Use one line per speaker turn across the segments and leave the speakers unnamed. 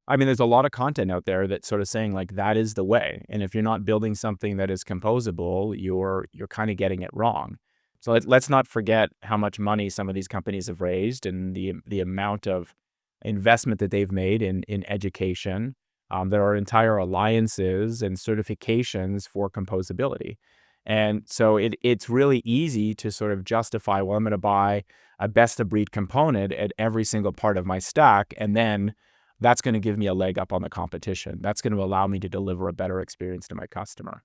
I mean, there's a lot of content out there that's sort of saying like that is the way. And if you're not building something that is composable, you're kind of getting it wrong. So let's not forget how much money some of these companies have raised and the amount of investment that they've made in education. There are entire alliances and certifications for composability. And so it's really easy to sort of justify, well, I'm going to buy a best of breed component at every single part of my stack, and then that's going to give me a leg up on the competition. That's going to allow me to deliver a better experience to my customer.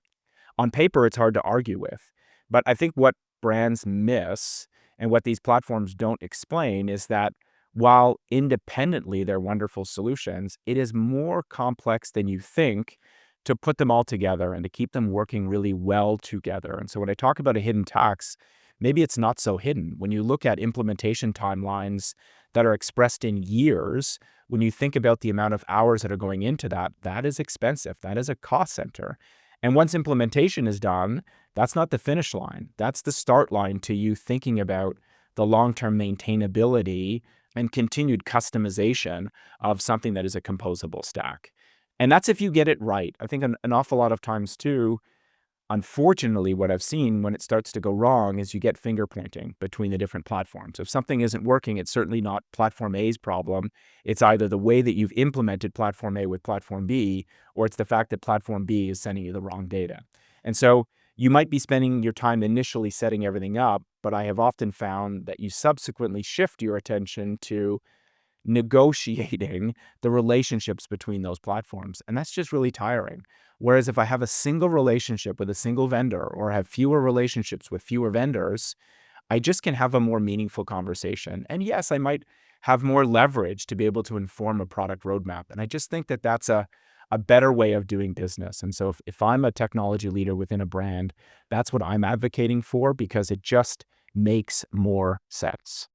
On paper, it's hard to argue with. But I think what brands miss and what these platforms don't explain is that while independently they're wonderful solutions, it is more complex than you think to put them all together and to keep them working really well together. And so when I talk about a hidden tax, maybe it's not so hidden. When you look at implementation timelines that are expressed in years, when you think about the amount of hours that are going into that, that is expensive. That is a cost center. And once implementation is done, that's not the finish line. That's the start line to you thinking about the long-term maintainability and continued customization of something that is a composable stack. And that's if you get it right. I think an awful lot of times too, unfortunately, what I've seen when it starts to go wrong is you get finger pointing between the different platforms. If something isn't working, it's certainly not platform A's problem. It's either the way that you've implemented platform A with platform B, or it's the fact that platform B is sending you the wrong data. And so you might be spending your time initially setting everything up, but I have often found that you subsequently shift your attention to negotiating the relationships between those platforms. And that's just really tiring. Whereas if I have a single relationship with a single vendor or have fewer relationships with fewer vendors, I just can have a more meaningful conversation. And yes, I might have more leverage to be able to inform a product roadmap. And I just think that that's a better way of doing business. And so if I'm a technology leader within a brand, that's what I'm advocating for because it just makes more sense.